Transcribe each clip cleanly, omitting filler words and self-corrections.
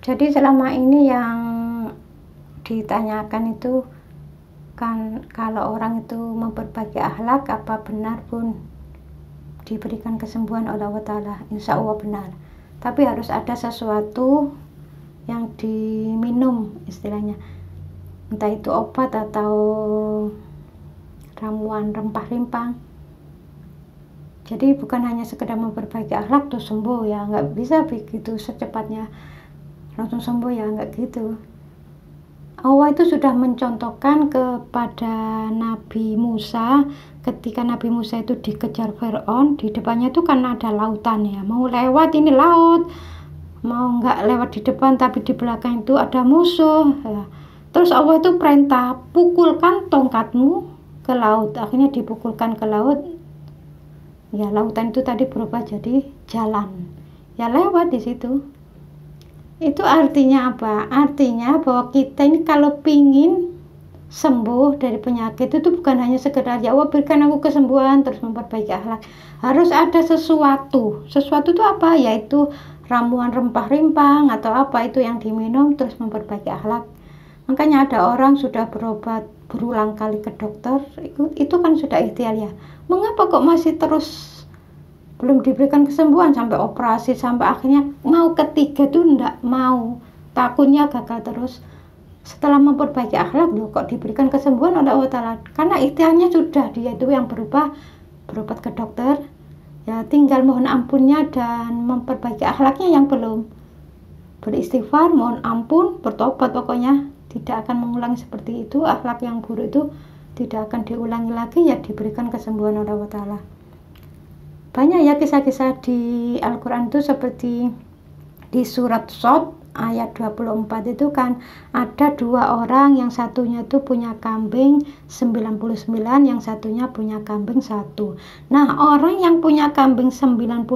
Jadi selama ini yang ditanyakan itu kan, kalau orang itu memperbaiki akhlak, apa benar pun diberikan kesembuhan oleh Allah Ta'ala? Insya Allah benar, tapi harus ada sesuatu yang diminum istilahnya, entah itu obat atau ramuan rempah-rimpang. Jadi bukan hanya sekedar memperbaiki akhlak terus sembuh ya, nggak bisa begitu secepatnya langsung sembuh ya, nggak gitu. Allah itu sudah mencontohkan kepada Nabi Musa ketika Nabi Musa itu dikejar Fir'aun, di depannya itu kan ada lautan ya, mau lewat ini laut, mau nggak lewat di depan tapi di belakang itu ada musuh ya. Terus Allah itu perintah, pukulkan tongkatmu ke laut. Akhirnya dipukulkan ke laut ya, lautan itu tadi berubah jadi jalan ya, lewat di situ. Itu artinya apa? Artinya bahwa kita ini kalau pingin sembuh dari penyakit itu bukan hanya sekedar ya Allah berikan aku kesembuhan terus memperbaiki akhlak. Harus ada sesuatu itu apa? Yaitu ramuan rempah-rimpang atau apa itu yang diminum terus memperbaiki akhlak. Makanya ada orang sudah berobat berulang kali ke dokter, itu kan sudah ikhtiar ya. Mengapa kok masih terus belum diberikan kesembuhan, sampai operasi, sampai akhirnya mau ketiga tuh enggak mau, takutnya gagal terus. Setelah memperbaiki akhlak loh kok diberikan kesembuhan oleh Allah Ta'ala, karena ikhtiarnya sudah, dia itu yang berubah, berobat ke dokter ya, tinggal mohon ampunnya dan memperbaiki akhlaknya yang belum, beristighfar, mohon ampun, bertobat, pokoknya tidak akan mengulangi seperti itu. Akhlak yang buruk itu tidak akan diulangi lagi ya, diberikan kesembuhan oleh Allah Ta'ala. Banyak ya kisah-kisah di Al-Quran itu, seperti di surat Shad ayat 24 itu kan ada dua orang, yang satunya itu punya kambing 99, yang satunya punya kambing 1. Nah, orang yang punya kambing 99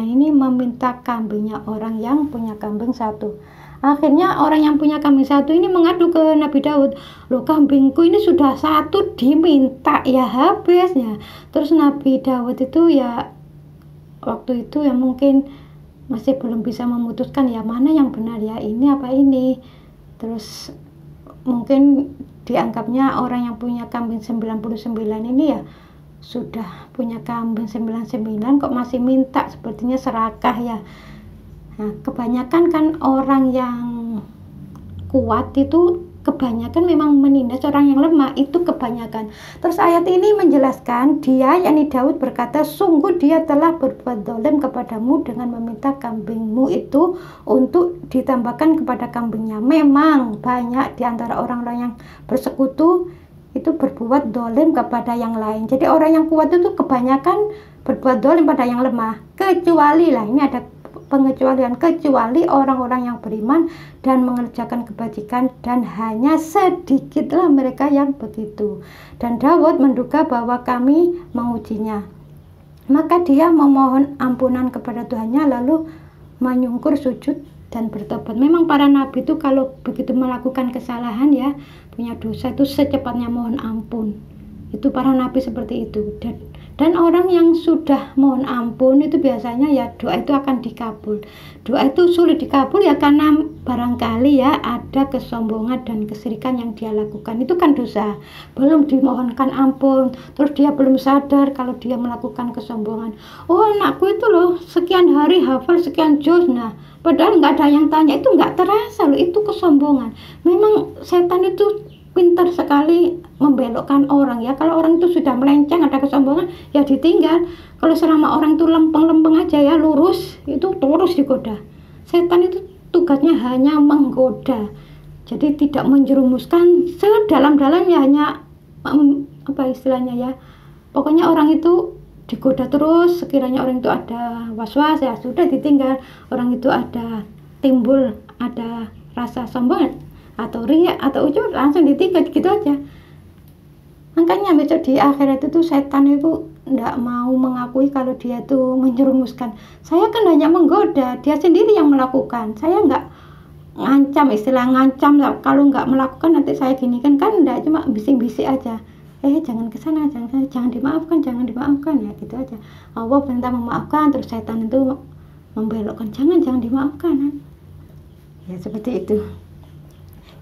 ini meminta kambingnya orang yang punya kambing 1. Akhirnya orang yang punya kambing 1 ini mengadu ke Nabi Daud, loh kambingku ini sudah 1 diminta ya habisnya. Terus Nabi Daud itu ya waktu itu ya mungkin masih belum bisa memutuskan ya mana yang benar ya, ini apa ini. Terus mungkin dianggapnya orang yang punya kambing 99 ini ya sudah punya kambing 99 kok masih minta, sepertinya serakah ya. Nah, kebanyakan kan orang yang kuat itu kebanyakan memang menindas orang yang lemah, itu kebanyakan. Terus ayat ini menjelaskan, dia yakni Daud berkata, sungguh dia telah berbuat zalim kepadamu dengan meminta kambingmu itu untuk ditambahkan kepada kambingnya. Memang banyak di antara orang-orang yang bersekutu itu berbuat zalim kepada yang lain. Jadi orang yang kuat itu kebanyakan berbuat zalim pada yang lemah, kecuali lah, ini ada pengecualian, kecuali orang-orang yang beriman dan mengerjakan kebajikan, dan hanya sedikitlah mereka yang begitu. Dan Daud menduga bahwa kami mengujinya, maka dia memohon ampunan kepada Tuhannya lalu menyungkur sujud dan bertobat. Memang para nabi itu kalau begitu melakukan kesalahan ya, punya dosa itu secepatnya mohon ampun. Itu para nabi seperti itu. Dan orang yang sudah mohon ampun itu biasanya ya doa itu akan dikabul. Doa itu sulit dikabul ya karena barangkali ya ada kesombongan dan kesyirikan yang dia lakukan. Itu kan dosa, belum dimohonkan ampun, terus dia belum sadar kalau dia melakukan kesombongan. Oh anakku itu loh sekian hari hafal sekian juz, nah padahal nggak ada yang tanya, itu nggak terasa loh, itu kesombongan. Memang setan itu pintar sekali membelokkan orang ya. Kalau orang itu sudah melenceng, ada kesombongan ya ditinggal. Kalau selama orang itu lempeng-lempeng aja ya, lurus, itu terus digoda. Setan itu tugasnya hanya menggoda, jadi tidak menjerumuskan sedalam-dalamnya, hanya apa istilahnya ya, pokoknya orang itu digoda terus. Sekiranya orang itu ada was-was ya sudah ditinggal. Orang itu ada timbul ada rasa sombong atau riak atau ujub, langsung ditinggal gitu aja. Makanya besok di akhirat itu setan itu tidak mau mengakui kalau dia itu menjerumuskan. Saya kan hanya menggoda, dia sendiri yang melakukan. Saya nggak ngancam, istilah ngancam, kalau nggak melakukan nanti saya gini kan enggak, cuma bisik-bisik aja. Jangan kesana, jangan dimaafkan ya gitu aja. Allah minta memaafkan, terus setan itu membelokkan, jangan dimaafkan. Ya seperti itu.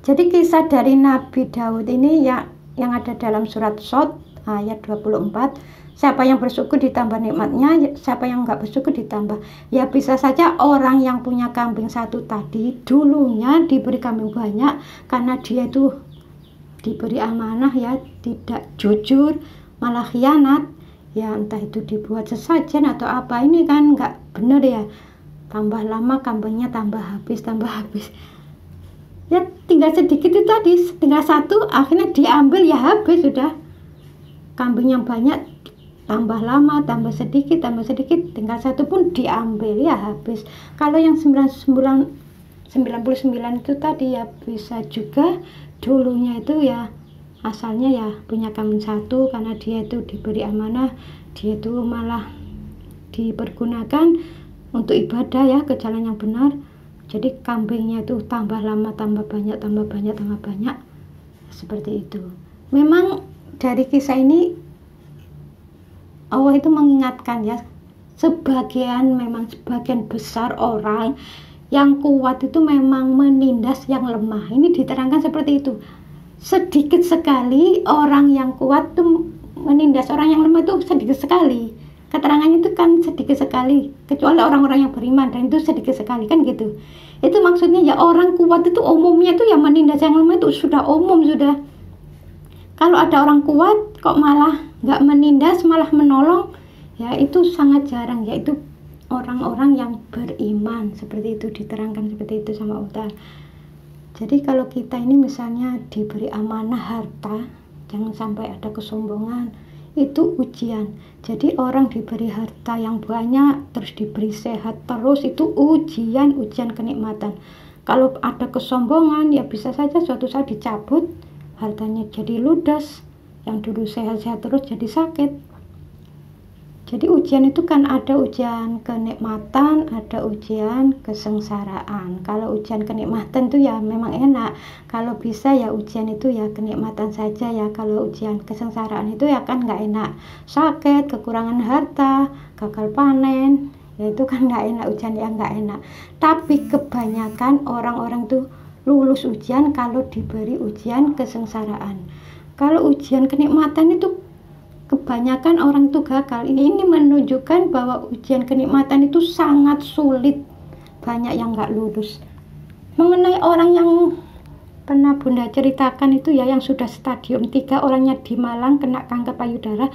Jadi kisah dari Nabi Daud ini ya, yang ada dalam surat Shad ayat 24, siapa yang bersyukur ditambah nikmatnya, siapa yang nggak bersyukur ditambah. Ya bisa saja orang yang punya kambing satu tadi dulunya diberi kambing banyak karena dia itu diberi amanah ya, tidak jujur, malah khianat. Ya entah itu dibuat sesajen atau apa, ini kan nggak bener ya. Tambah lama kambingnya tambah habis. Ya tinggal sedikit itu tadi, tinggal satu, akhirnya diambil ya habis sudah. Kambing yang banyak tambah lama, tambah sedikit, tinggal satu pun diambil ya habis. Kalau yang 99 itu tadi ya bisa juga dulunya itu ya asalnya ya punya kambing satu, karena dia itu diberi amanah, dia itu malah dipergunakan untuk ibadah ya, ke jalan yang benar. Jadi kambingnya itu tambah lama, tambah banyak, seperti itu. Memang dari kisah ini Allah itu mengingatkan ya, sebagian besar orang yang kuat itu memang menindas yang lemah. Ini diterangkan seperti itu. Sedikit sekali orang yang kuat itu menindas orang yang lemah, itu sedikit sekali. Keterangannya itu kan sedikit sekali, kecuali orang-orang yang beriman, dan itu sedikit sekali kan gitu. Itu maksudnya ya, orang kuat itu umumnya itu yang menindas yang lemah itu sudah umum sudah. Kalau ada orang kuat kok malah nggak menindas, malah menolong, ya itu sangat jarang, yaitu orang-orang yang beriman. Seperti itu diterangkan, seperti itu sama Allah. Jadi kalau kita ini misalnya diberi amanah harta, jangan sampai ada kesombongan, itu ujian. Jadi orang diberi harta yang banyak, terus diberi sehat terus, itu ujian kenikmatan. Kalau ada kesombongan ya bisa saja suatu saat dicabut, hartanya jadi ludes, yang dulu sehat-sehat terus jadi sakit. Jadi ujian itu kan ada ujian kenikmatan, ada ujian kesengsaraan. Kalau ujian kenikmatan itu ya memang enak, kalau bisa ya ujian itu ya kenikmatan saja ya. Kalau ujian kesengsaraan itu ya kan nggak enak, sakit, kekurangan harta, gagal panen, ya itu kan nggak enak, ujian yang nggak enak. Tapi kebanyakan orang-orang tuh lulus ujian kalau diberi ujian kesengsaraan. Kalau ujian kenikmatan itu kebanyakan orang itu gagal. Ini menunjukkan bahwa ujian kenikmatan itu sangat sulit, banyak yang nggak lulus. Mengenai orang yang pernah Bunda ceritakan itu ya, yang sudah stadium 3, orangnya di Malang kena kanker payudara.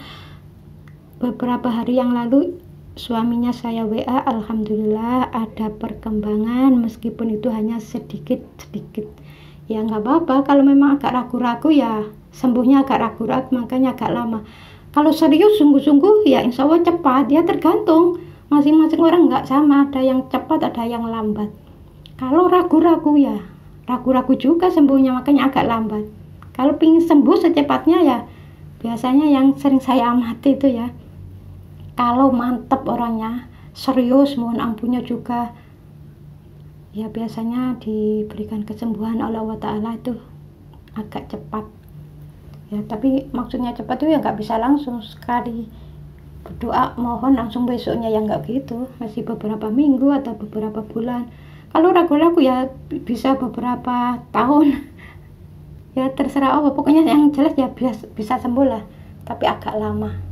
Beberapa hari yang lalu suaminya saya WA, alhamdulillah ada perkembangan, meskipun itu hanya sedikit. Ya nggak apa-apa, kalau memang agak ragu-ragu ya sembuhnya agak ragu-ragu, makanya agak lama. Kalau serius sungguh-sungguh ya insya Allah cepat, ya tergantung masing-masing orang, nggak sama, ada yang cepat ada yang lambat. Kalau ragu-ragu ya ragu-ragu juga sembuhnya, makanya agak lambat. Kalau pingin sembuh secepatnya ya biasanya yang sering saya amati itu ya, kalau mantep orangnya, serius mohon ampunnya juga, ya biasanya diberikan kesembuhan oleh Allah Ta'ala itu agak cepat. Ya tapi maksudnya cepat itu ya nggak bisa langsung sekali berdoa mohon langsung besoknya, ya nggak gitu, masih beberapa minggu atau beberapa bulan. Kalau ragu-ragu ya bisa beberapa tahun. Ya terserah Allah, pokoknya yang jelas ya bisa sembuh lah, tapi agak lama.